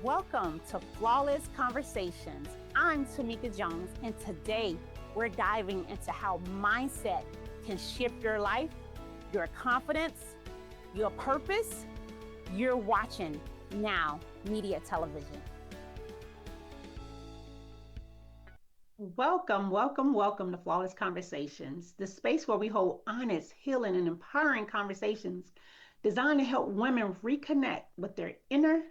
Welcome to Flawless Conversations. I'm Tomeka Jones, and today we're diving into how mindset can shift your life, your confidence, your purpose. You're watching Now Media Television. Welcome to Flawless Conversations, the space where we hold honest, healing, and empowering conversations designed to help women reconnect with their inner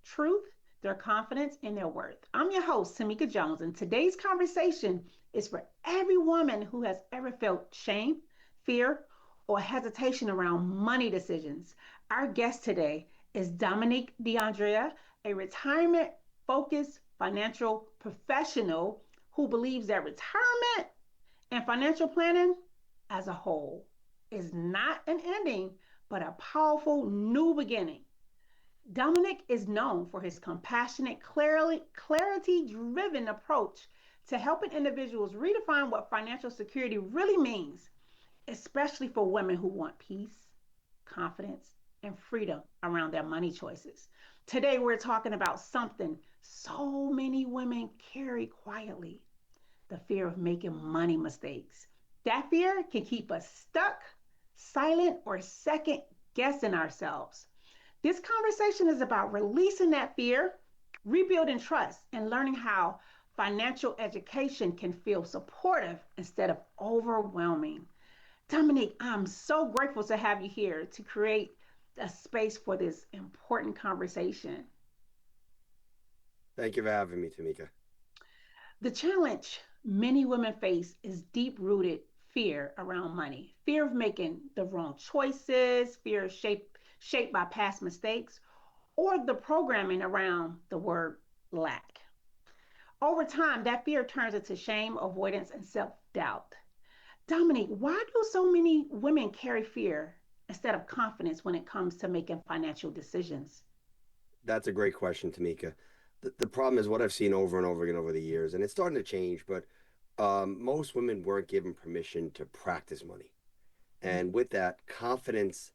truth, their confidence, and their worth. I'm your host, Tomeka Jones, and today's conversation is for every woman who has ever felt shame, fear, or hesitation around money decisions. Our guest today is Domenick D'Amdrea, a retirement focused financial professional who believes that retirement and financial planning as a whole is not an ending, but a powerful new beginning. Domenick is known for his compassionate, clarity driven approach to helping individuals redefine what financial security really means, especially for women who want peace, confidence, and freedom around their money choices. Today, we're talking about something so many women carry quietly: the fear of making money mistakes. That fear can keep us stuck, silent, or second guessing ourselves. This conversation is about releasing that fear, rebuilding trust, and learning how financial education can feel supportive instead of overwhelming. Domenick, I'm so grateful to have you here to create a space for this important conversation. Thank you for having me, Tomika. The challenge many women face is deep rooted fear around money: fear of making the wrong choices, fear shaped by past mistakes, or the programming around the word lack. Over time, that fear turns into shame, avoidance, and self doubt. Domenick, why do so many women carry fear instead of confidence when it comes to making financial decisions? That's a great question, Tomika. The problem is what I've seen over and over again over the years, and it's starting to change, but most women weren't given permission to practice money. Mm. And with that, confidence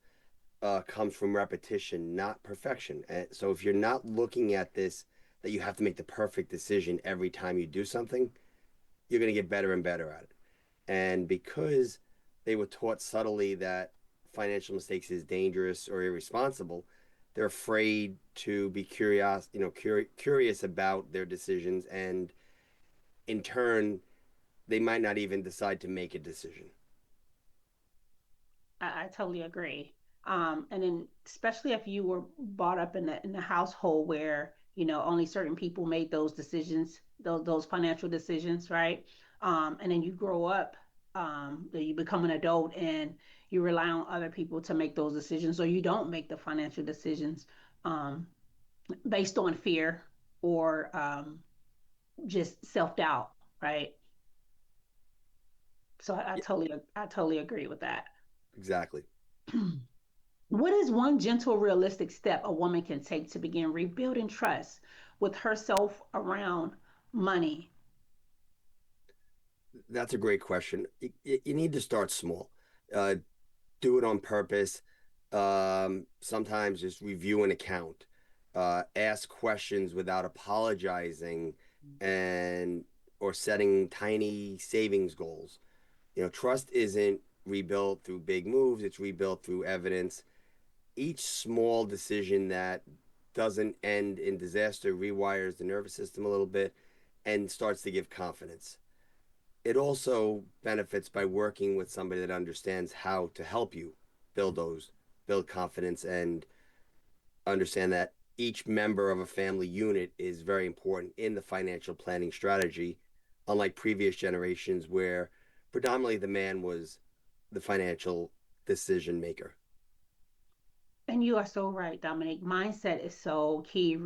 comes from repetition, not perfection. And so if you're not looking at this, that you have to make the perfect decision every time you do something, you're going to get better and better at it. And because they were taught subtly that financial mistakes is dangerous or irresponsible, they're afraid to be curious about their decisions, and in turn, they might not even decide to make a decision. I totally agree. And then, especially if you were brought up in the household where only certain people made those decisions, those financial decisions, right? And then you grow up, you become an adult, and you rely on other people to make those decisions, or you don't make the financial decisions um, based on fear or just self doubt, right? So Yeah, I totally agree with that. exactly. What is one gentle, realistic step a woman can take to begin rebuilding trust with herself around money? That's a great question. You need to start small. Uh, do it on purpose. Sometimes just review an account, ask questions without apologizing, and or setting tiny savings goals. Trust isn't rebuilt through big moves, it's rebuilt through evidence. Each small decision that doesn't end in disaster rewires the nervous system a little bit and starts to give confidence. It also benefits by working with somebody that understands how to help you build those, build confidence, and understand that each member of a family unit is very important in the financial planning strategy, unlike previous generations where predominantly the man was the financial decision maker. And you are so right, Dominic. Mindset is so key.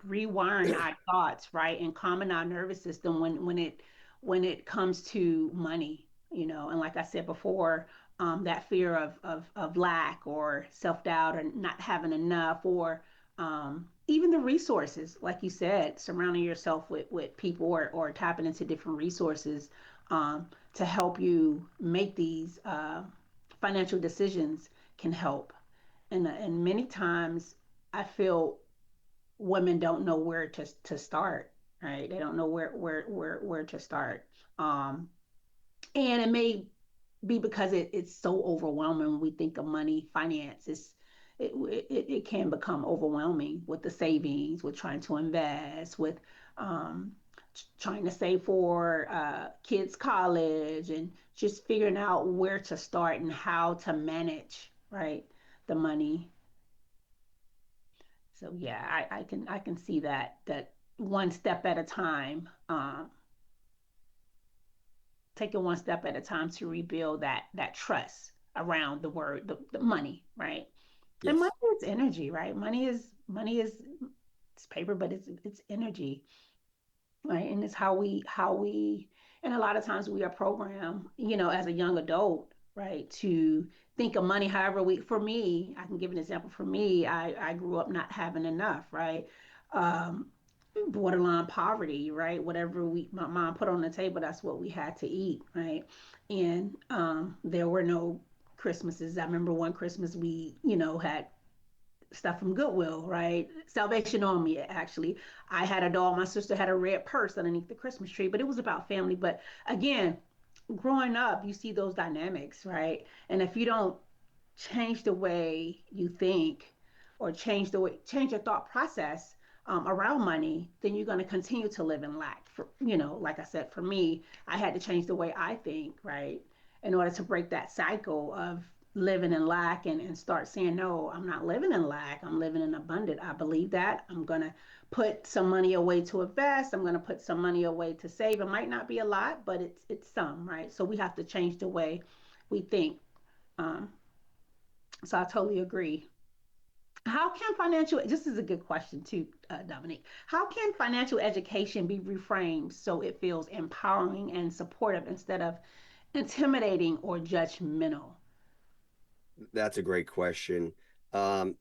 Rewiring our thoughts, right, and calming our nervous system when it comes to money. And like I said before, that fear of lack or self doubt or not having enough, or even the resources, like you said, surrounding yourself with people, or tapping into different resources to help you make these financial decisions can help. And many times I feel women don't know where to start, right? They don't know where to start. Um, and it may be because it's so overwhelming when we think of money, finances. It can become overwhelming with the savings, with trying to invest, with um, trying to save for kids' college, and just figuring out where to start and how to manage, right, the money. So yeah, I can see that one step at a time, taking one step at a time to rebuild that trust around the word the money, right? And money Yes. is energy, right? Money is it's paper, but it's energy, right? And it's how we and a lot of times we are programmed, as a young adult, right, to think of money however we for me, I can give an example. For me, I grew up not having enough, right? um Borderline poverty, right? Whatever my mom put on the table, that's what we had to eat, right? And there were no Christmases. I remember one Christmas we, had stuff from Goodwill, right? Salvation Army, actually. I had a doll. My sister had a red purse underneath the Christmas tree, but it was about family. But again, growing up, you see those dynamics, right? And if you don't change the way you think or change your thought process around money, then you're going to continue to live in lack. For like I said, for me, I had to change the way I think, right, in order to break that cycle of living in lack, and start saying, no, I'm not living in lack. I'm living in abundant. I believe that. I'm going to put some money away to invest. I'm going to put some money away to save. It might not be a lot, but it's some, right? So we have to change the way we think. Um, so I totally agree. How can financial, this is a good question too, Dominic. How can financial education be reframed so it feels empowering and supportive instead of intimidating or judgmental? That's a great question. Um,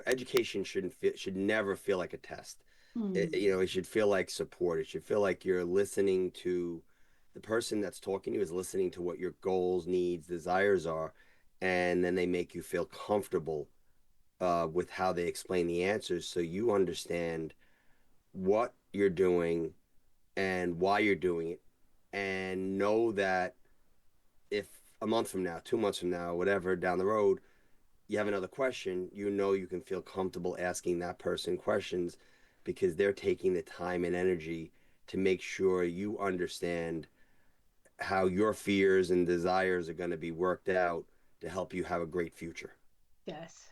education should never feel like a test. Mm, It should feel like support. It should feel like you're listening to the person that's talking to you is listening to what your goals, needs, desires are, and then they make you feel comfortable with how they explain the answers, so you understand what you're doing and why you're doing it, and know that if a month from now, 2 months from now, whatever down the road, you have another question, you can feel comfortable asking that person questions because they're taking the time and energy to make sure you understand how your fears and desires are going to be worked out to help you have a great future. yes,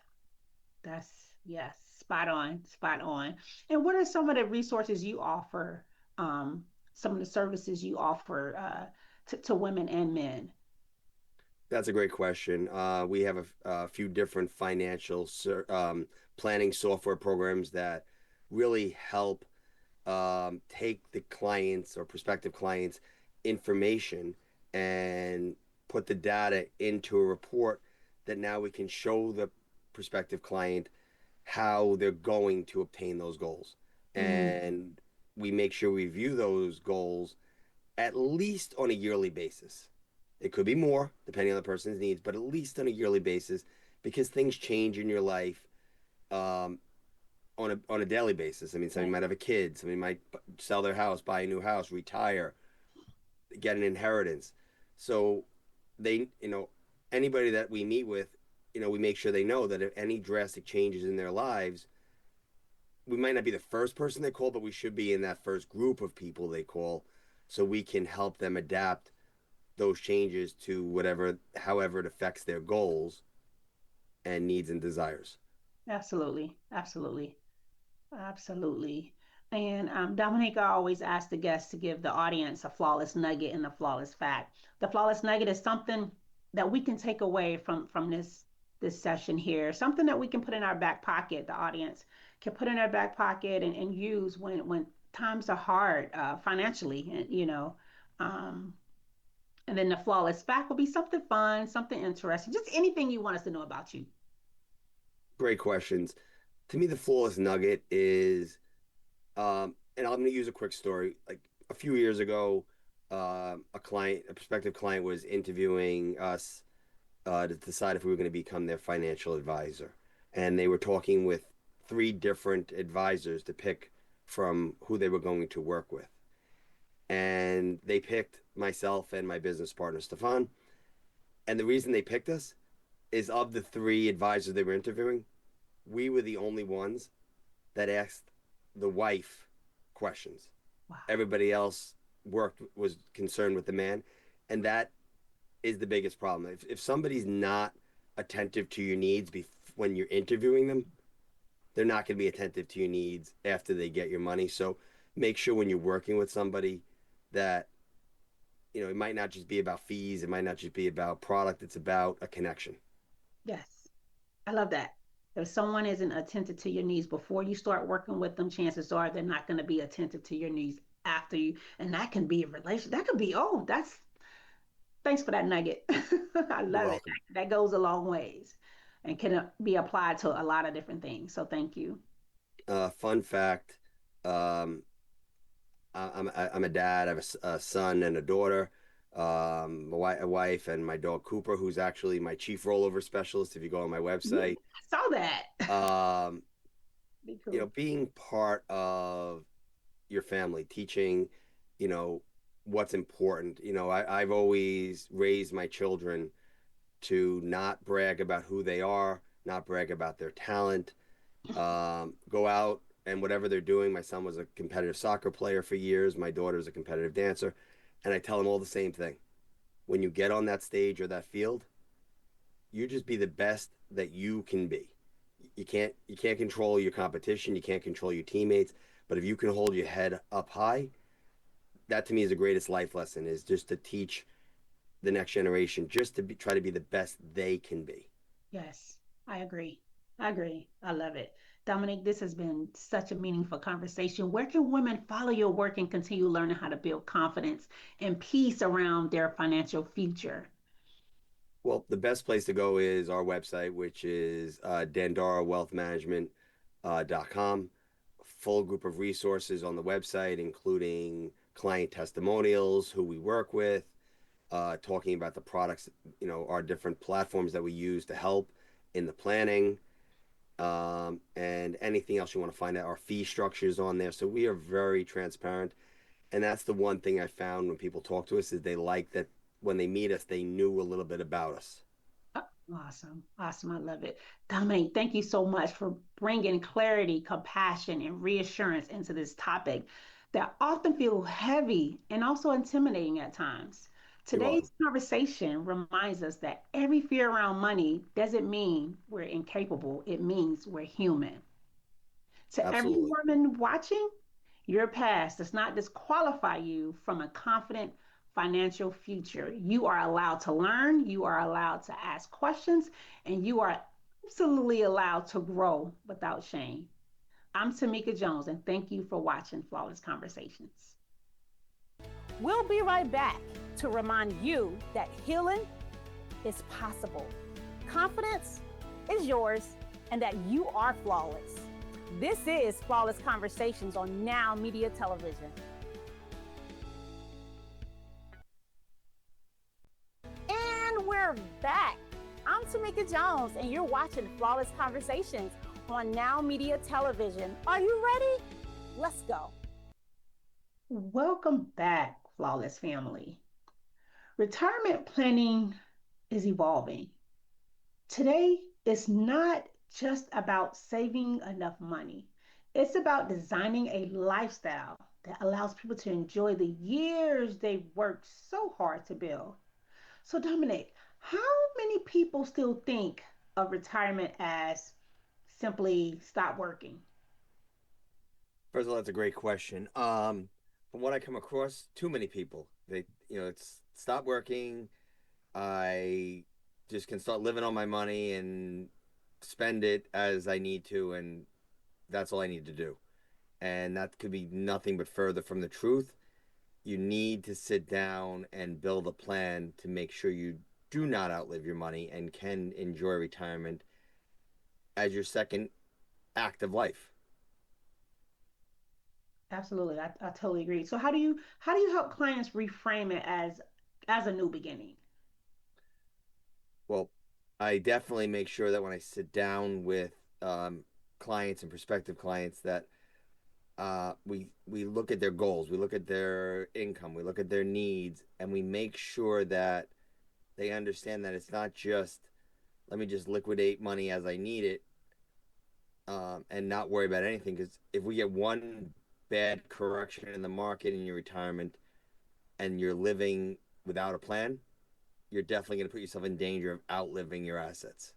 yes, spot on, spot on. And what are some of the resources you offer? Some of the services you offer to women and men? That's a great question. We have a few different financial planning software programs that really help take the clients or prospective clients' information and put the data into a report that now we can show the prospective client how they're going to obtain those goals. Mm, And we make sure we view those goals at least on a yearly basis. It could be more depending on the person's needs, but at least on a yearly basis because things change in your life um, on a daily basis. I mean, somebody right. might have a kid, somebody might sell their house, buy a new house, retire, get an inheritance. So anybody that we meet with, we make sure they know that if any drastic changes in their lives, we might not be the first person they call, but we should be in that first group of people they call so we can help them adapt those changes to however it affects their goals and needs and desires. Absolutely, absolutely. Absolutely. And Dominique, I always ask the guests to give the audience a flawless nugget and a flawless fact. The flawless nugget is something that we can take away from this session here, something that we can put in our back pocket. The audience can put in their back pocket and use when times are hard financially, and Um, and then the flawless fact will be something fun, something interesting, just anything you want us to know about you. Great questions. To me, the flawless nugget is, and I'm going to use a quick story. Like a few years ago, a prospective client was interviewing us to decide if we were going to become their financial advisor. And they were talking with three different advisors to pick from who they were going to work with. And they picked myself and my business partner, Stefan. And the reason they picked us is of the three advisors they were interviewing, we were the only ones that asked the wife questions. Wow. Everybody else was concerned with the man. And that is the biggest problem. If somebody's not attentive to your needs when you're interviewing them, they're not going to be attentive to your needs after they get your money. So make sure when you're working with somebody that, it might not just be about fees, it might not just be about product, it's about a connection. Yes. I love that. If someone isn't attentive to your needs before you start working with them, chances are they're not going to be attentive to your needs after you. And that can be a relation. That could be, oh, that's, thanks for that nugget. I You're love it. welcome. That goes a long ways and can be applied to a lot of different things. So thank you. Fun fact, um, I'm a dad. I have a son and a daughter, a wife, and my dog Cooper, who's actually my chief rollover specialist. If you go on my Yeah, website, I saw that. um, Be cool. being part of your family, teaching, you know, what's important. I've always raised my children to not brag about who they are, not brag about their talent, go out and whatever they're doing. My son was a competitive soccer player for years. My daughter's a competitive dancer. And I tell them all the same thing. When you get on that stage or that field, you just be the best that you can be. You can't control your competition, you can't control your teammates, but if you can hold your head up high, that to me is the greatest life lesson, is just to teach the next generation just to try to be the best they can be. Yes, I agree. I agree. I love it. Dominic, this has been such a meaningful conversation. Where can women follow your work and continue learning how to build confidence and peace around their financial future? Well, the best place to go is our website, which is dandarawealthmanagement.com. Full group of resources on the website, including client testimonials, who we work with, talking about the products, our different platforms that we use to help in the planning, and anything else you want to find out. Our fee structures on there. So we are very transparent. And that's the one thing I found when people talk to us, is they like that when they meet us, they knew a little bit about us. Awesome. Awesome. I love it. Dominic, thank you so much for bringing clarity, compassion, and reassurance into this topic that often feel heavy and also intimidating at times. You're welcome. Today's conversation reminds us that every fear around money doesn't mean we're incapable, it means we're human. To every Absolutely. woman watching, your past does not disqualify you from a confident financial future. You are allowed to learn, you are allowed to ask questions, and you are absolutely allowed to grow without shame. I'm Tomeka Jones, and thank you for watching Flawless Conversations. We'll be right back to remind you that healing is possible, confidence is yours, and that you are flawless. This is Flawless Conversations on Now Media Television. And we're back. I'm Tomeka Jones, and you're watching Flawless Conversations on Now Media Television. Are you ready? Let's go. Welcome back, Flawless family. Retirement planning is evolving. Today, it's not just about saving enough money, it's about designing a lifestyle that allows people to enjoy the years they've worked so hard to build. So, Dominic, how many people still think of retirement as simply stop working? First of all, that's a great question. From what I come across, too many people. It's stop working. I just can start living on my money and spend it as I need to, and that's all I need to do. And that could be nothing but further from the truth. You need to sit down and build a plan to make sure you do not outlive your money and can enjoy retirement as your second act of life. Absolutely, I totally agree. So, how do you help clients reframe it as a new beginning? Well, I definitely make sure that when I sit down with clients and prospective clients that we look at their goals, we look at their income, we look at their needs, and we make sure that they understand that it's not just let me just liquidate money as I need it, and not worry about anything. Because if we get one bad correction in the market in your retirement and you're living without a plan, you're definitely going to put yourself in danger of outliving your assets.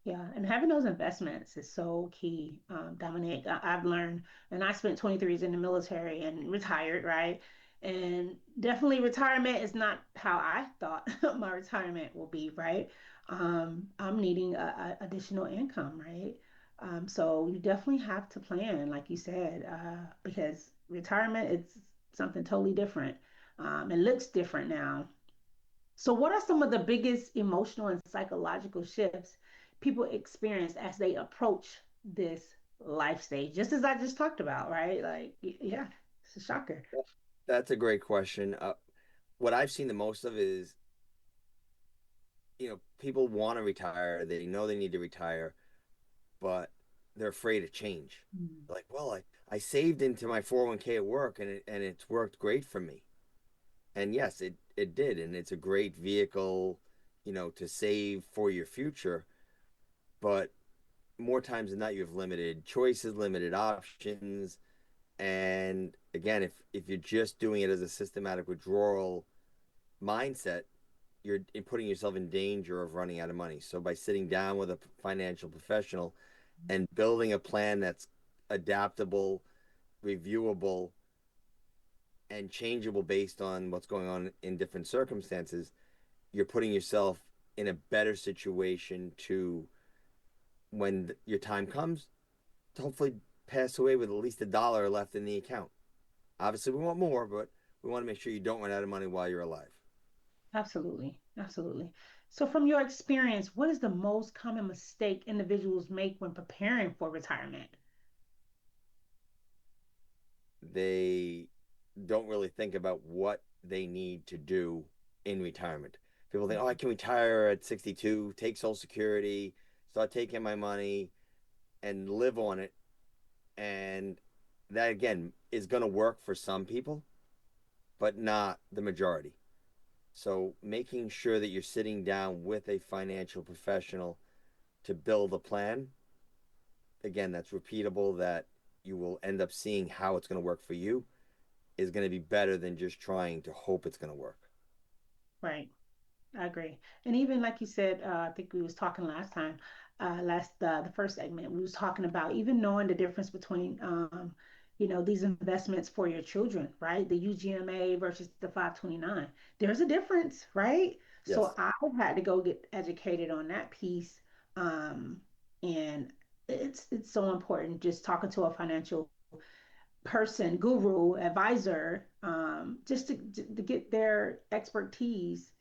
Yeah, and having those investments is so key, Dominic. I've learned, and I spent 23 years in the military and retired, right? And definitely retirement is not how I thought my retirement will be, right? I'm needing additional income, right? So you definitely have to plan, like you said, because retirement is something totally different. It looks different now. So, what are some of the biggest emotional and psychological shifts people experience as they approach this life stage? Just as I just talked about, right? Like, yeah, it's a shocker. That's a great question. What I've seen the most of is, people want to retire, they know they need to retire, but they're afraid of change. Mm. Like, well, I saved into my 401k at work and it's worked great for me. And yes, it did, and it's a great vehicle, to save for your future. But more times than not, you have limited choices, limited options, and again, if you're just doing it as a systematic withdrawal mindset, you're putting yourself in danger of running out of money. So by sitting down with a financial professional and building a plan that's adaptable, reviewable, and changeable based on what's going on in different circumstances, you're putting yourself in a better situation to, when your time comes, to hopefully pass away with at least $1 left in the account. Obviously, we want more, but we want to make sure you don't run out of money while you're alive. Absolutely. Absolutely. So, from your experience, what is the most common mistake individuals make when preparing for retirement? They don't really think about what they need to do in retirement. People think, oh, I can retire at 62, take Social Security, start taking my money and live on it. And that, again, is going to work for some people, but not the majority. So making sure that you're sitting down with a financial professional to build a plan, again, that's repeatable, that you will end up seeing how it's going to work for you, is going to be better than just trying to hope it's going to work. Right. I agree. And even like you said, I think we was talking last time, the first segment, we was talking about even knowing the difference between, these investments for your children, right? The UGMA versus the 529. There's a difference, right? So Yes. I've had to go get educated on that piece. Um, and it's so important just talking to a financial person, guru, advisor, just to get their expertise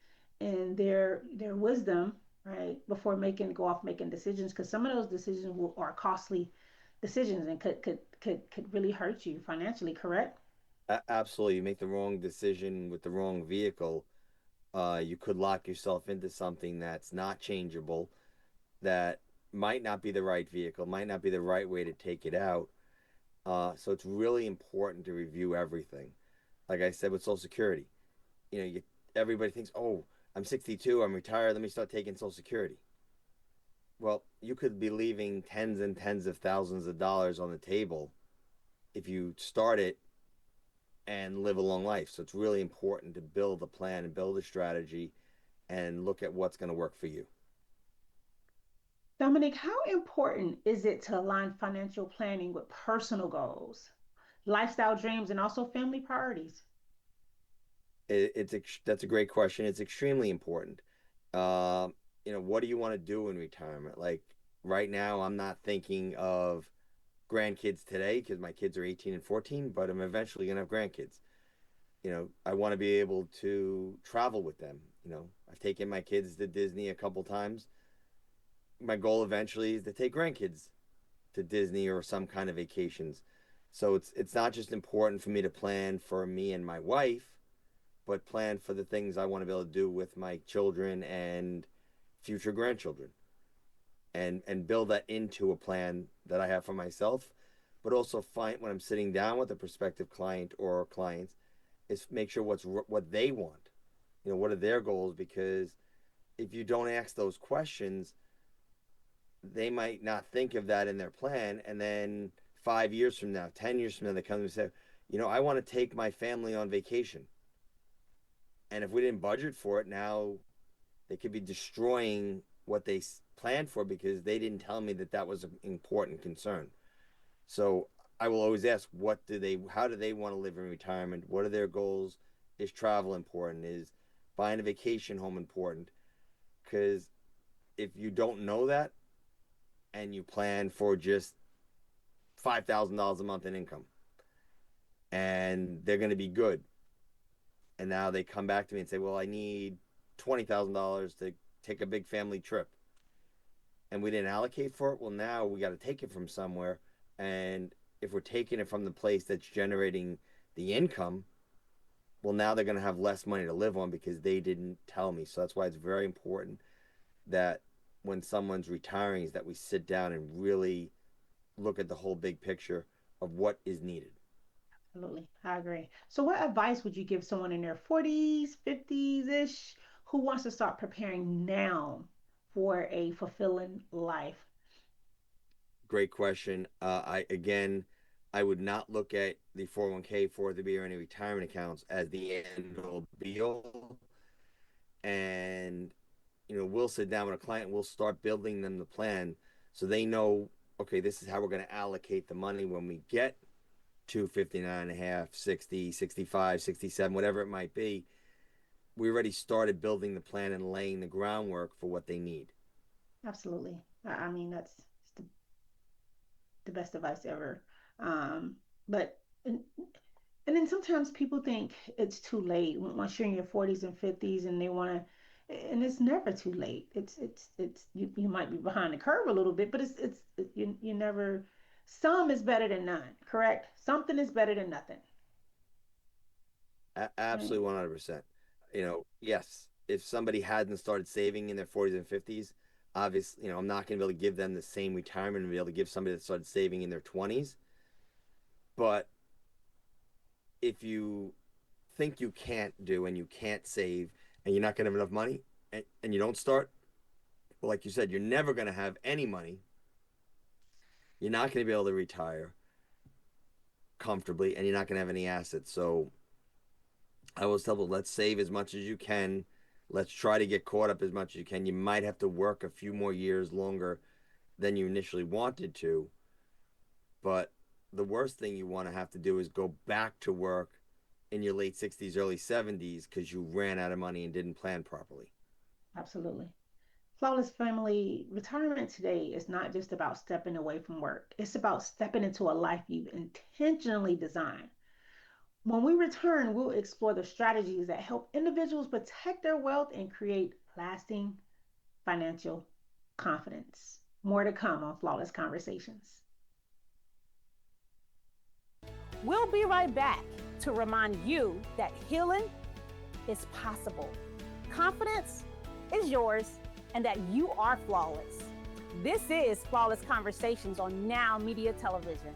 and their wisdom, right, before go off making decisions. Because some of those decisions are costly decisions and could really hurt you financially. Correct? Absolutely. You make the wrong decision with the wrong vehicle, you could lock yourself into something that's not changeable, that might not be the right vehicle, might not be the right way to take it out. So it's really important to review everything. Like I said with Social Security, everybody thinks, oh, I'm 62, I'm retired, let me start taking Social Security. Well, you could be leaving tens and tens of thousands of dollars on the table if you start it and live a long life. So it's really important to build a plan and build a strategy and look at what's going to work for you. Dominic, how important is it to align financial planning with personal goals, lifestyle dreams, and also family priorities? That's a great question. It's extremely important. Um, what do you want to do in retirement? Like right now, I'm not thinking of grandkids today because my kids are 18 and 14, but I'm eventually going to have grandkids. I want to be able to travel with them. I've taken my kids to Disney a couple times. My goal eventually is to take grandkids to Disney or some kind of vacations. So it's not just important for me to plan for me and my wife, but plan for the things I want to be able to do with my children and future grandchildren. and build that into a plan that I have for myself, but also find when I'm sitting down with a prospective client or clients is make sure what they want. You know, what are their goals? Because if you don't ask those questions, they might not think of that in their plan, and then 5 years from now, 10 years from now, they come and say, you know, I want to take my family on vacation, and if we didn't budget for it, now they could be destroying what they planned for because they didn't tell me that that was an important concern. So I will always ask, how do they want to live in retirement? What are their goals? Is travel important? Is buying a vacation home important? Because if you don't know that and you plan for just $5,000 a month in income and they're going to be good, and now they come back to me and say, well, I need $20,000 to take a big family trip, and we didn't allocate for it. Well, now we got to take it from somewhere. And if we're taking it from the place that's generating the income, well, now they're going to have less money to live on because they didn't tell me. So that's why it's very important that when someone's retiring is that we sit down and really look at the whole big picture of what is needed. Absolutely. I agree. So, what advice would you give someone in their 40s, 50s ish who wants to start preparing now for a fulfilling life? Great question. I would not look at the 401k, 403b, or any retirement accounts as the end all be all. And we'll sit down with a client, we'll start building them the plan so they know, okay, this is how we're going to allocate the money when we get to 59 and a half, 60, 65, 67, whatever it might be. We already started building the plan and laying the groundwork for what they need. Absolutely. I mean, that's the best advice ever. Um, but and then sometimes people think it's too late once you're in your 40s and 50s and they want to, and it's never too late. It's you might be behind the curve a little bit, but you never, some is better than none, correct? Something is better than nothing. Right? Absolutely 100%. Yes, if somebody hadn't started saving in their 40s and 50s, obviously, I'm not going to be able to give them the same retirement and be able to give somebody that started saving in their 20s. But if you think you can't do and you can't save and you're not going to have enough money and you don't start, well, like you said, you're never going to have any money. You're not going to be able to retire comfortably and you're not going to have any assets. So I always tell people, let's save as much as you can. Let's try to get caught up as much as you can. You might have to work a few more years longer than you initially wanted to, but the worst thing you want to have to do is go back to work in your late 60s, early 70s because you ran out of money and didn't plan properly. Absolutely. Flawless Family, retirement today is not just about stepping away from work. It's about stepping into a life you've intentionally designed. When we return, we'll explore the strategies that help individuals protect their wealth and create lasting financial confidence. More to come on Flawless Conversations. We'll be right back to remind you that healing is possible, confidence is yours, and that you are flawless. This is Flawless Conversations on Now Media Television.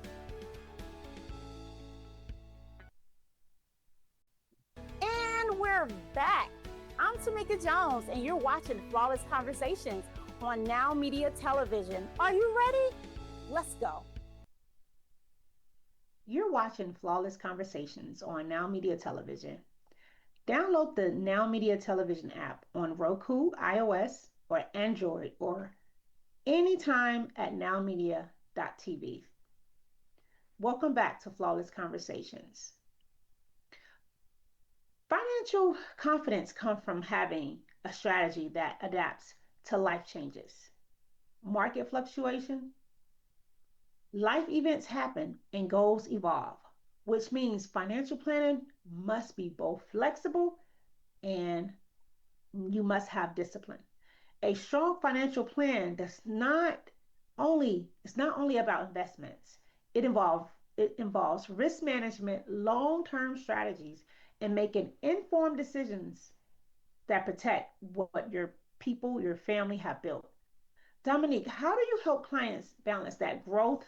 And we're back. I'm Tomeka Jones, and you're watching Flawless Conversations on Now Media Television. Are you ready? Let's go. You're watching Flawless Conversations on Now Media Television. Download the Now Media Television app on Roku, iOS, or Android, or anytime at nowmedia.tv. Welcome back to Flawless Conversations. Financial confidence comes from having a strategy that adapts to life changes, market fluctuation. Life events happen and goals evolve, which means financial planning must be both flexible and you must have discipline. A strong financial plan does not only it's not only about investments. It involves risk management, long-term strategies, and making informed decisions that protect what your people, your family have built. Dominique, how do you help clients balance that growth,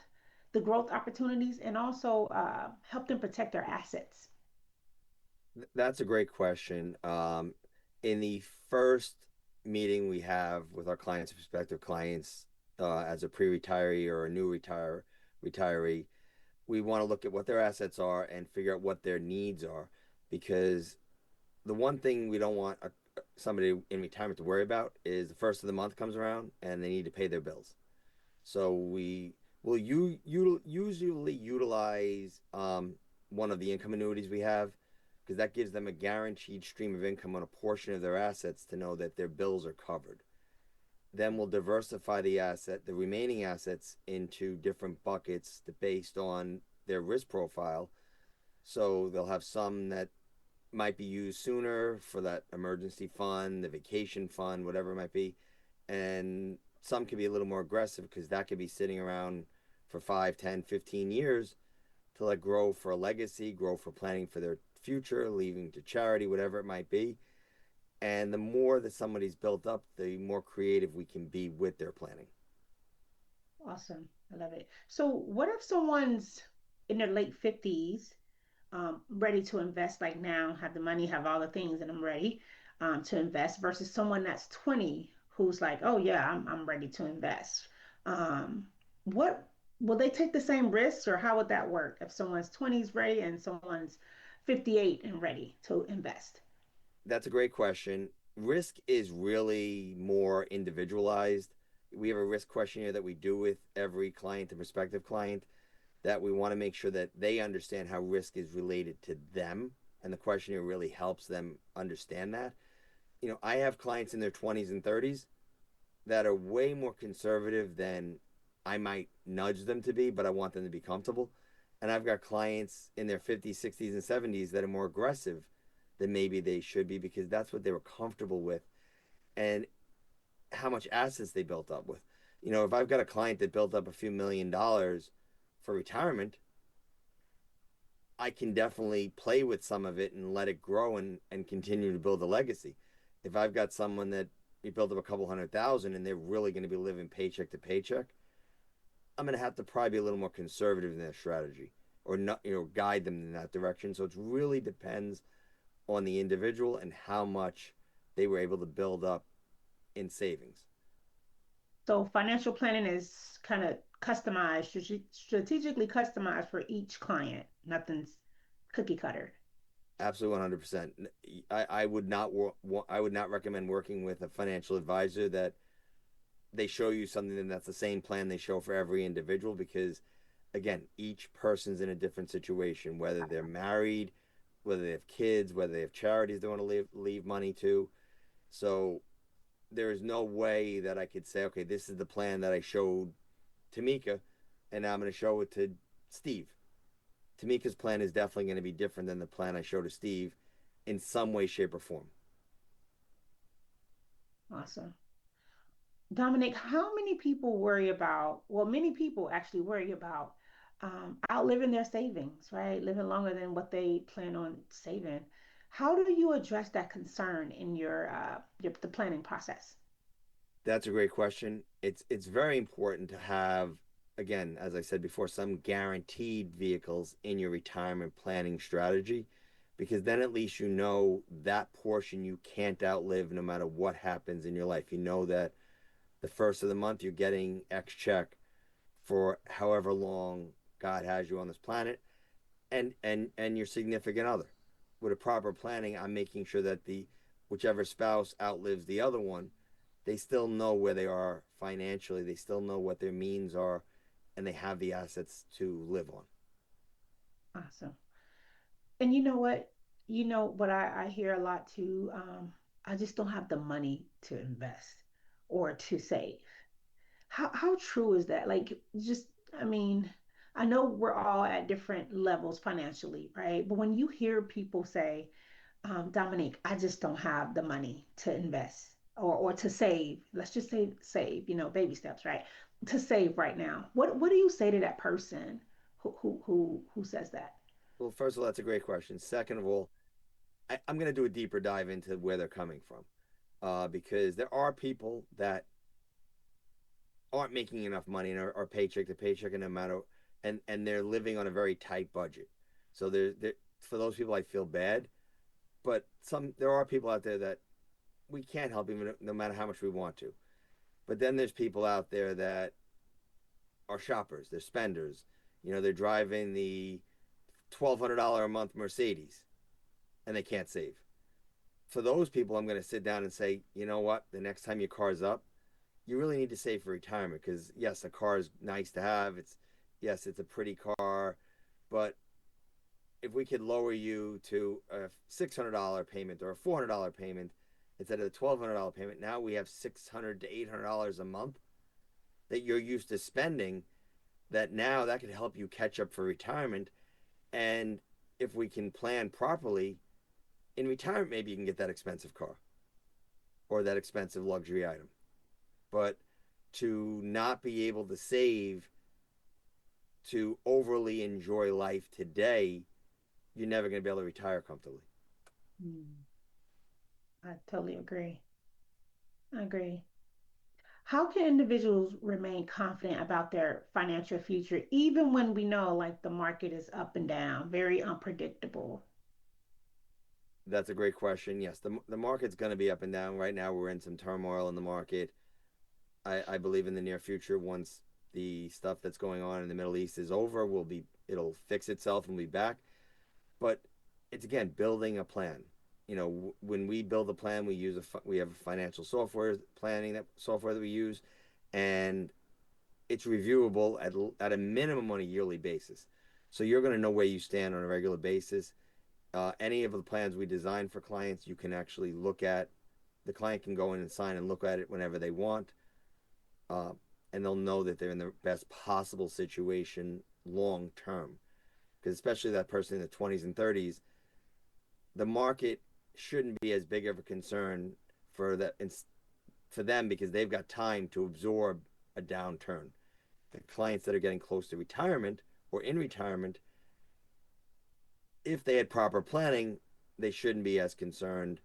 the growth opportunities, and also help them protect their assets? That's a great question. In the first meeting we have with our clients, prospective clients, as a pre-retiree or a new retiree, we want to look at what their assets are and figure out what their needs are, because the one thing we don't want somebody in retirement to worry about is the first of the month comes around and they need to pay their bills. So we will usually utilize one of the income annuities we have, because that gives them a guaranteed stream of income on a portion of their assets to know that their bills are covered. Then we'll diversify the remaining assets into different buckets based on their risk profile. So they'll have some that might be used sooner for that emergency fund, the vacation fund, whatever it might be. And some can be a little more aggressive because that could be sitting around for 5, 10, 15 years to let grow for a legacy, grow for planning for their future, leaving to charity, whatever it might be. And the more that somebody's built up, the more creative we can be with their planning. Awesome. I love it. So, what if someone's in their late 50s, ready to invest like now, have the money, have all the things, and I'm ready to invest versus someone that's 20 who's like, oh, yeah, I'm ready to invest? What will they take the same risks or how would that work if someone's 20s ready and someone's 58 and ready to invest? That's a great question. Risk is really more individualized. We have a risk questionnaire that we do with every client and prospective client, that we want to make sure that they understand how risk is related to them. And the questionnaire really helps them understand that. I have clients in their 20s and 30s that are way more conservative than I might nudge them to be, but I want them to be comfortable. And I've got clients in their 50s, 60s, and 70s that are more aggressive than maybe they should be, because that's what they were comfortable with and how much assets they built up with. If I've got a client that built up a few $1 million for retirement, I can definitely play with some of it and let it grow and continue to build a legacy. If I've got someone that we built up a couple 100,000 and they're really going to be living paycheck to paycheck, I'm going to have to probably be a little more conservative in their strategy, or not, guide them in that direction. So it really depends on the individual and how much they were able to build up in savings. So financial planning is kind of customized, strategically customized for each client. Nothing's cookie cutter. Absolutely 100%. I would not I would not recommend working with a financial advisor that they show you something that's the same plan they show for every individual, because again, each person's in a different situation, whether they're married, whether they have kids, whether they have charities they want to leave money to. So there is no way that I could say, okay, this is the plan that I showed Tomeka, and now I'm going to show it to Steve. Tomeka's plan is definitely going to be different than the plan I showed to Steve in some way, shape, or form. Awesome. Dominic, how many people worry about, well, many people actually worry about outliving their savings, right? Living longer than what they plan on saving. How do you address that concern in your the planning process? That's a great question. It's very important to have, again, as I said before, some guaranteed vehicles in your retirement planning strategy, because then at least you know that portion you can't outlive no matter what happens in your life. You know that the first of the month you're getting X check for however long God has you on this planet, and your significant other. With a proper planning, I'm making sure that the whichever spouse outlives the other one, they still know where they are financially, they still know what their means are, and they have the assets to live on. Awesome. And you know what? You know what I hear a lot too. I just don't have the money to invest or to save. How true is that? Like, just, I mean, I know we're all at different levels financially, right? But when you hear people say, Dominique, I just don't have the money to invest or to save, let's just say save, baby steps, right? To save right now. What do you say to that person who says that? Well, first of all, that's a great question. Second of all, I'm going to do a deeper dive into where they're coming from, because there are people that aren't making enough money and are paycheck to paycheck, and no matter, and they're living on a very tight budget. So for those people, I feel bad, but there are people out there that we can't help even no matter how much we want to. But then there's people out there that are shoppers, they're spenders. They're driving the $1,200 a month Mercedes and they can't save. For those people, I'm going to sit down and say, you know what? The next time your car's up, you really need to save for retirement because yes, a car is nice to have. It's a pretty car, but if we could lower you to a $600 payment or a $400 payment instead of the $1,200 payment, now we have $600 to $800 a month that you're used to spending. That now that could help you catch up for retirement, and if we can plan properly in retirement, maybe you can get that expensive car or that expensive luxury item. But to not be able to save to overly enjoy life today, you're never going to be able to retire comfortably. Mm, I totally agree. I agree. How can individuals remain confident about their financial future even when we know like the market is up and down, very unpredictable? That's a great question. Yes, the market's going to be up and down. Right now, we're in some turmoil in the market. I believe in the near future, once the stuff that's going on in the Middle East is over, it'll fix itself and we'll be back. But it's again building a plan. When we build a plan, we have a financial software planning that software that we use, and it's reviewable at a minimum on a yearly basis. So you're going to know where you stand on a regular basis. Any of the plans we design for clients, you can actually look at. The client can go in and sign and look at it whenever they want, uh, and they'll know that they're in the best possible situation long term. Because especially that person in the 20s and 30s, the market shouldn't be as big of a concern for them because they've got time to absorb a downturn. The clients that are getting close to retirement or in retirement, if they had proper planning, they shouldn't be as concerned.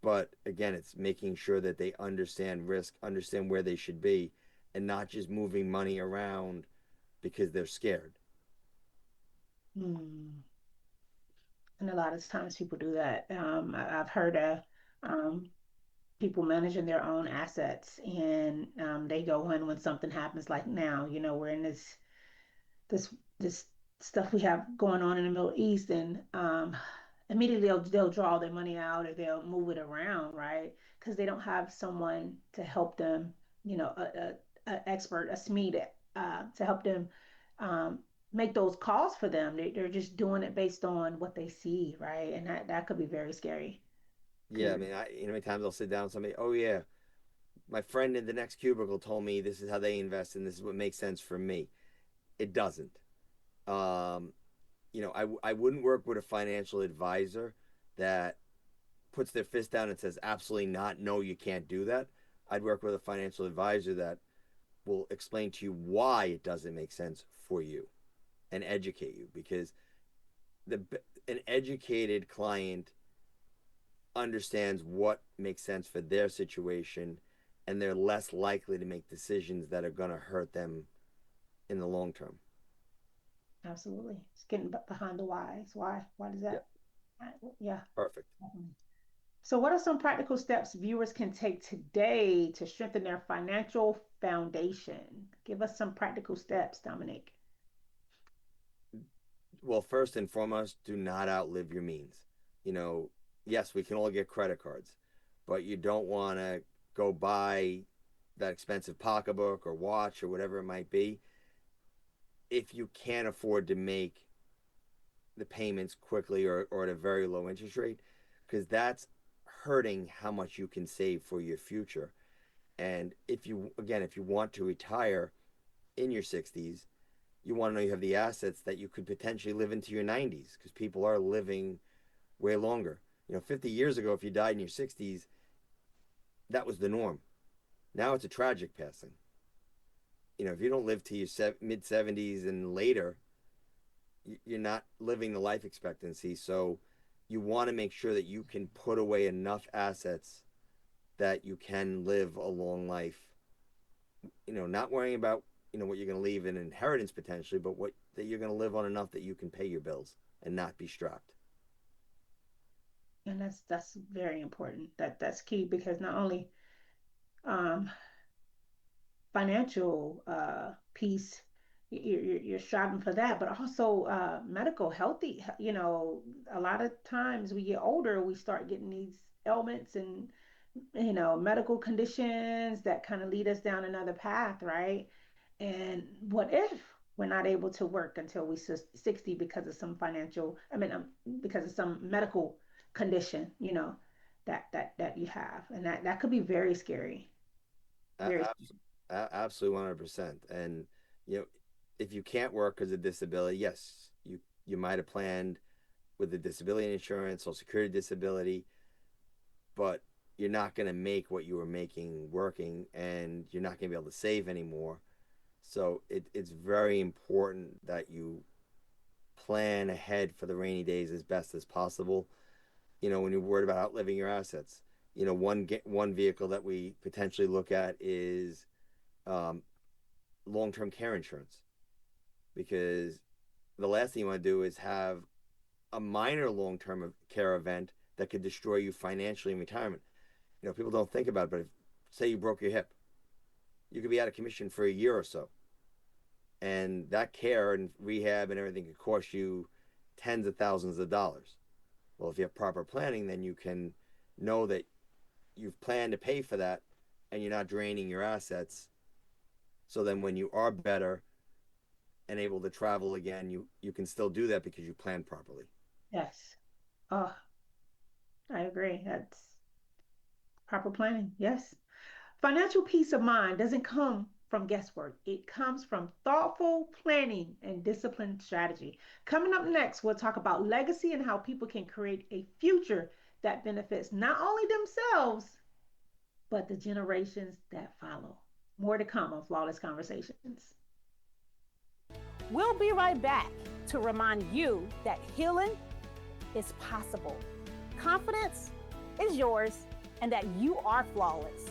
But again, it's making sure that they understand risk, understand where they should be, and not just moving money around because they're scared. Hmm. And a lot of times people do that. I've heard of um, people managing their own assets and they go in when something happens, like now, we're in this this stuff we have going on in the Middle East, and immediately they'll draw their money out or they'll move it around, right? Because they don't have someone to help them, a expert, a SME to help them um, make those calls for them. They're just doing it based on what they see, right? And that could be very scary. Yeah, I Cause mean, how many times I'll sit down with somebody, oh yeah, my friend in the next cubicle told me this is how they invest and this is what makes sense for me. It doesn't. Um, I wouldn't work with a financial advisor that puts their fist down and says, absolutely not, no, you can't do that. I'd work with a financial advisor that will explain to you why it doesn't make sense for you and educate you because the an educated client understands what makes sense for their situation and they're less likely to make decisions that are going to hurt them in the long term. absolutely, it's getting behind the whys. Why does Yeah, that? Yeah. perfect. So, what are some practical steps viewers can take today to strengthen their financial foundation? Give us some practical steps, Dominic. Well, first and foremost, do not outlive your means. You know, yes, we can all get credit cards, but you don't want to go buy that expensive pocketbook or watch or whatever it might be if you can't afford to make the payments quickly or at a very low interest rate, because that's hurting how much you can save for your future. And if you want to retire in your 60s, you want to know you have the assets that you could potentially live into your 90s because people are living way longer. 50 years ago, if you died in your 60s, that was the norm. Now it's a tragic passing. If you don't live to your mid 70s and later, you're not living the life expectancy. So you want to make sure that you can put away enough assets that you can live a long life not worrying about what you're going to leave in inheritance potentially, but what that you're going to live on enough that you can pay your bills and not be strapped. And that's very important. That's key because not only um, financial piece, you're striving for that, but also medical, healthy. A lot of times we get older, we start getting these ailments and medical conditions that kind of lead us down another path, right? And what if we're not able to work until we 60 because of some financial, I mean, because of some medical condition, that you have, and that could be very scary, very. Absolutely 100%. And you know, if you can't work because of disability, yes, you might have planned with the disability insurance, Social Security disability, but you're not going to make what you were making working, and you're not going to be able to save anymore. So it's very important that you plan ahead for the rainy days as best as possible. When you're worried about outliving your assets, one vehicle that we potentially look at is um, long-term care insurance, because the last thing you want to do is have a minor long-term care event that could destroy you financially in retirement. People don't think about it, but if, say you broke your hip, you could be out of commission for a year or so, and that care and rehab and everything could cost you tens of thousands of dollars. Well, if you have proper planning, then you can know that you've planned to pay for that, and you're not draining your assets. So then when you are better and able to travel again, you can still do that because you plan properly. Yes. Oh, I agree. That's proper planning. Yes. Financial peace of mind doesn't come from guesswork. It comes from thoughtful planning and disciplined strategy. Coming up next, we'll talk about legacy and how people can create a future that benefits not only themselves, but the generations that follow. More to come on Flawless Conversations. We'll be right back to remind you that healing is possible. Confidence is yours, and that you are flawless.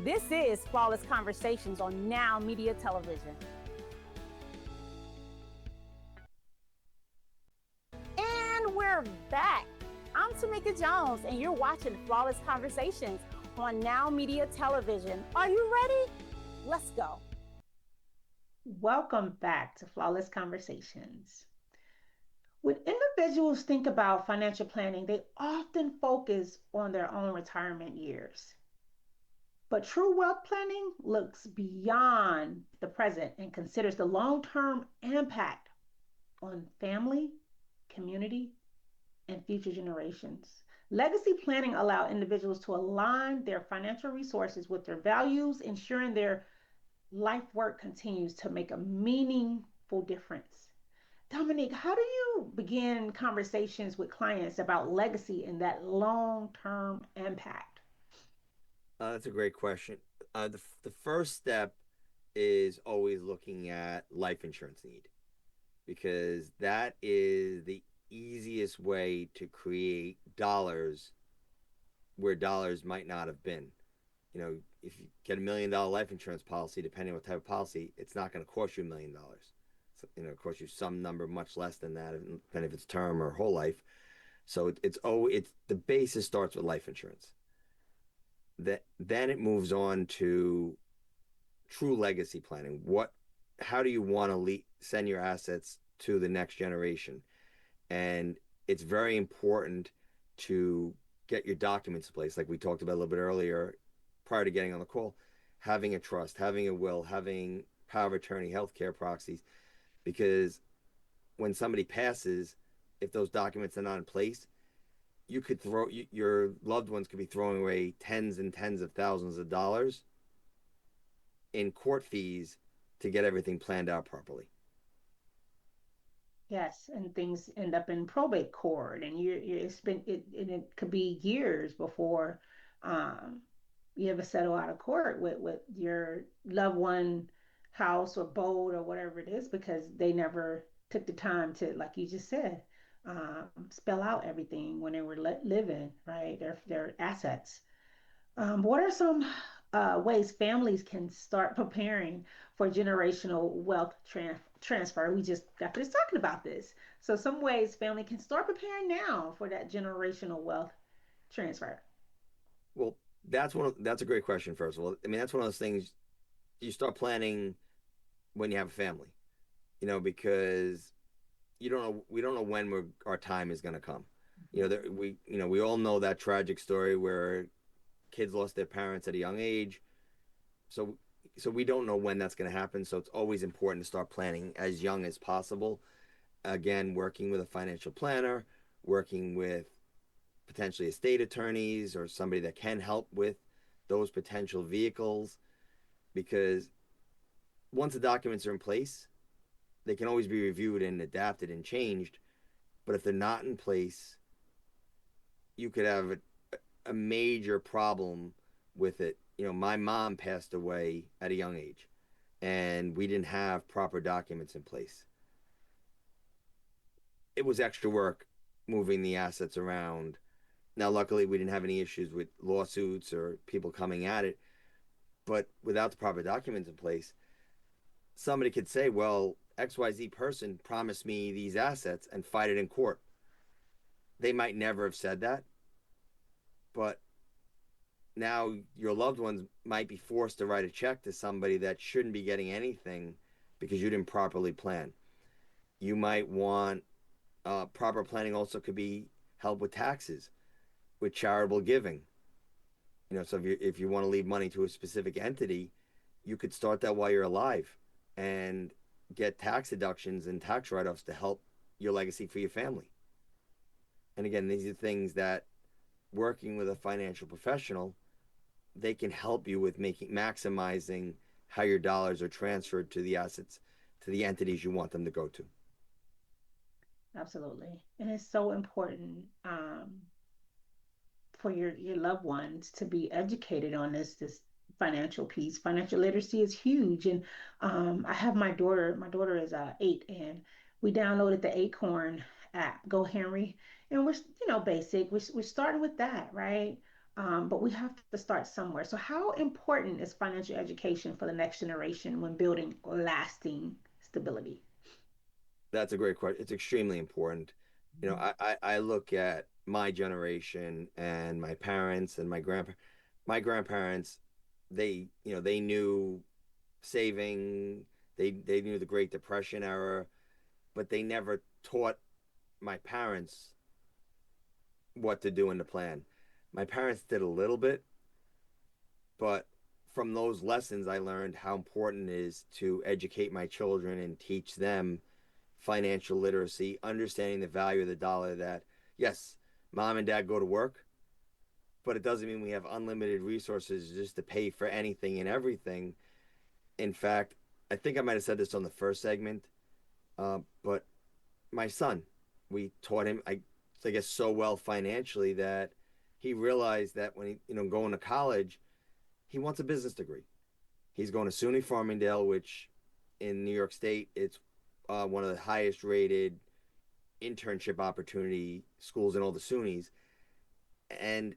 This is Flawless Conversations on Now Media Television. And we're back. I'm Tomeka Jones, and you're watching Flawless Conversations on Now Media Television. Are you ready? Let's go. Welcome back to Flawless Conversations. When individuals think about financial planning, they often focus on their own retirement years. But true wealth planning looks beyond the present and considers the long term impact on family, community, and future generations. Legacy planning allows individuals to align their financial resources with their values, ensuring their life work continues to make a meaningful difference. Dominic, how do you begin conversations with clients about legacy and that long term impact? That's a great question. The first step is always looking at life insurance need, because that is the easiest way to create dollars where dollars might not have been. If you get $1 million life insurance policy, depending on what type of policy, it's not going to cost you $1 million. So, it costs you some number much less than that, depending if it's term or whole life. So it's the basis starts with life insurance. Then it moves on to true legacy planning. How do you want to send your assets to the next generation? And it's very important to get your documents in place, like we talked about a little bit earlier, prior to getting on the call. Having a trust, having a will, having power of attorney, healthcare proxies, because when somebody passes, if those documents are not in place, you could your loved ones could be throwing away tens and tens of thousands of dollars in court fees to get everything planned out properly. Yes, and things end up in probate court, and it's been and it could be years before um, you ever settle out of court with your loved one house or boat or whatever it is because they never took the time to, like you just said, spell out everything when they were living, right? Their assets. What are some ways families can start preparing for generational wealth transfer. We just got finished talking about this. So, some ways family can start preparing now for that generational wealth transfer. Well, that's a great question. First of all, I mean that's one of those things you start planning when you have a family, because we don't know when our time is going to come. We all know that tragic story where kids lost their parents at a young age. So so we don't know when that's going to happen. So it's always important to start planning as young as possible. Again, working with a financial planner, working with potentially estate attorneys or somebody that can help with those potential vehicles, because once the documents are in place, they can always be reviewed and adapted and changed. But if they're not in place, you could have a major problem with it. My mom passed away at a young age, and we didn't have proper documents in place. It was extra work moving the assets around. Now, luckily, we didn't have any issues with lawsuits or people coming at it. But without the proper documents in place, somebody could say, well, XYZ person promised me these assets and fight it in court. They might never have said that, but now your loved ones might be forced to write a check to somebody that shouldn't be getting anything because you didn't properly plan. You might want proper planning also could be help with taxes, with charitable giving. So if you want to leave money to a specific entity, you could start that while you're alive and get tax deductions and tax write-offs to help your legacy for your family. And again, these are things that working with a financial professional, they can help you with maximizing how your dollars are transferred to the assets, to the entities you want them to go to. Absolutely. And it's so important for your loved ones to be educated on this financial piece. Financial literacy is huge, and I have my daughter. My daughter is 8, and we downloaded the Acorn app, Go Henry, and we're basic. We're starting with that, right? But we have to start somewhere. So, how important is financial education for the next generation when building lasting stability? That's a great question. It's extremely important. Mhm. I look at my generation and my parents and my grandparents. They knew saving. They knew the Great Depression era, but they never taught my parents what to do in the plan. My parents did a little bit, but from those lessons, I learned how important it is to educate my children and teach them financial literacy, understanding the value of the dollar. That, yes, mom and dad go to work, but it doesn't mean we have unlimited resources just to pay for anything and everything. In fact, I think I might have said this on the first segment, but my son, we taught him, I guess, so well financially that he realized that when going to college, he wants a business degree. He's going to SUNY Farmingdale, which in New York State, it's one of the highest rated internship opportunity schools in all the SUNYs, and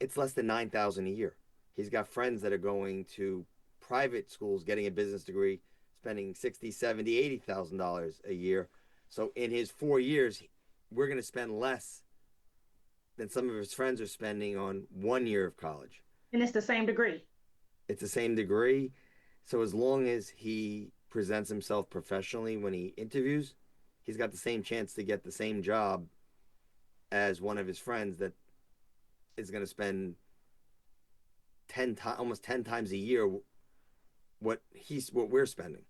it's less than 9,000 a year. He's got friends that are going to private schools, getting a business degree, spending 60, 70, $80,000 a year. So in his 4 years, we're going to spend less than some of his friends are spending on 1 year of college. And it's the same degree. It's the same degree. So as long as he presents himself professionally when he interviews, he's got the same chance to get the same job as one of his friends that is going to spend almost 10 times a year what we're spending.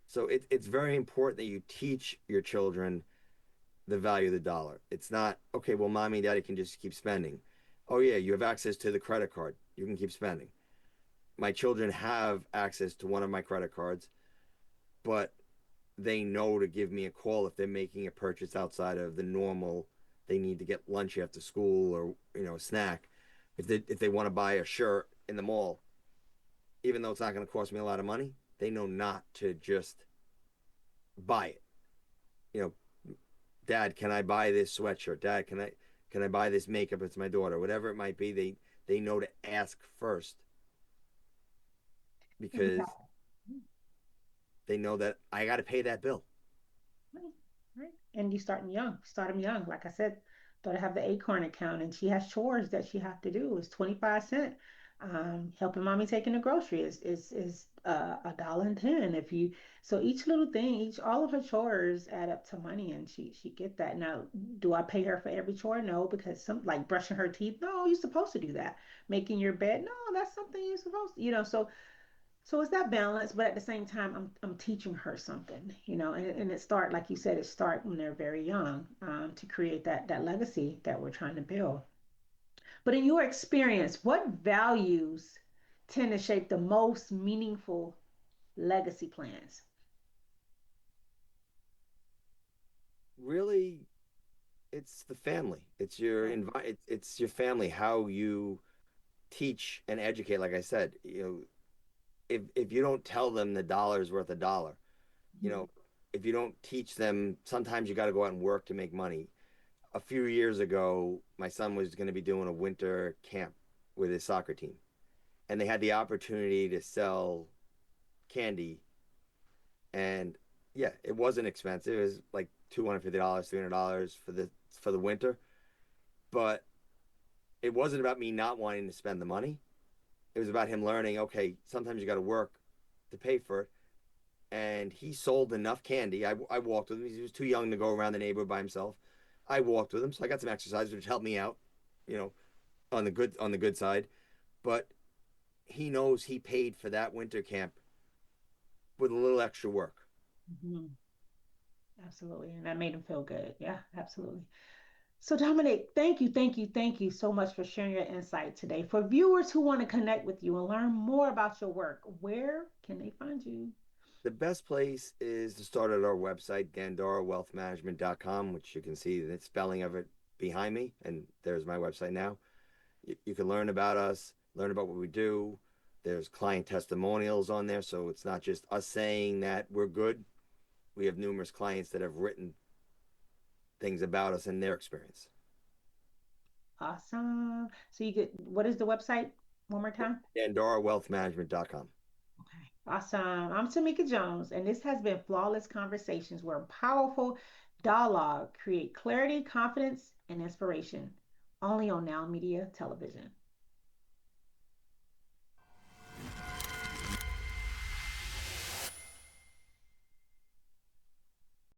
So it's very important that you teach your children the value of the dollar. It's not, okay, well, mommy and daddy can just keep spending. Oh yeah, you have access to the credit card, you can keep spending. My children have access to one of my credit cards, but they know to give me a call if they're making a purchase outside of the normal. They need to get lunch after school, or a snack. If they want to buy a shirt in the mall, even though it's not going to cost me a lot of money, they know not to just buy it. You know, Dad, can I buy this sweatshirt? Dad, can I buy this makeup? It's my daughter. Whatever it might be, they know to ask first because Exactly. they know that I got to pay that bill. Right, right. And you starting young, start them young. Like I said, daughter have the Acorn account, and she has chores that she have to do. It's 25 cents. Helping mommy taking the grocery is a dollar and ten. If you so each little thing, each all of her chores add up to money, and she get that. Now, do I pay her for every chore? No, because some like brushing her teeth. No, you're supposed to do that. Making your bed. No, that's something you're supposed to. So it's that balance, but at the same time, I'm teaching her something, and it start like you said, it start when they're very young, to create that legacy that we're trying to build. But in your experience, what values tend to shape the most meaningful legacy plans? Really, it's the family. It's your Yeah. it's your family. How you teach and educate. Like I said, if you don't tell them the dollar is worth a dollar, you Mhm. know, if you don't teach them, sometimes you got to go out and work to make money. A few years ago, my son was going to be doing a winter camp with his soccer team, and they had the opportunity to sell candy. And yeah, it wasn't expensive. It was like $250, $300 for the winter. But it wasn't about me not wanting to spend the money. It was about him learning, okay, sometimes you got to work to pay for it. And he sold enough candy. I walked with him. He was too young to go around the neighborhood by himself. I walked with him, so I got some exercise, which helped me out, you know, on the good side. But he knows he paid for that winter camp with a little extra work. Mhm. Absolutely. And that made him feel good. Yeah, absolutely. So, Dominic, thank you, thank you, thank you so much for sharing your insight today. For viewers who want to connect with you and learn more about your work, where can they find you? The best place is to start at our website, GandaraWealthManagement.com, which you can see the spelling of it behind me. And there's my website now. You can learn about us, learn about what we do. There's client testimonials on there. So it's not just us saying that we're good. We have numerous clients that have written things about us and their experience. Awesome. So you get what is the website one more time? GandaraWealthManagement.com. Okay. Awesome. I'm Tomeka Jones, and this has been Flawless Conversations, where powerful dialogue create clarity, confidence, and inspiration. Only on Now Media Television.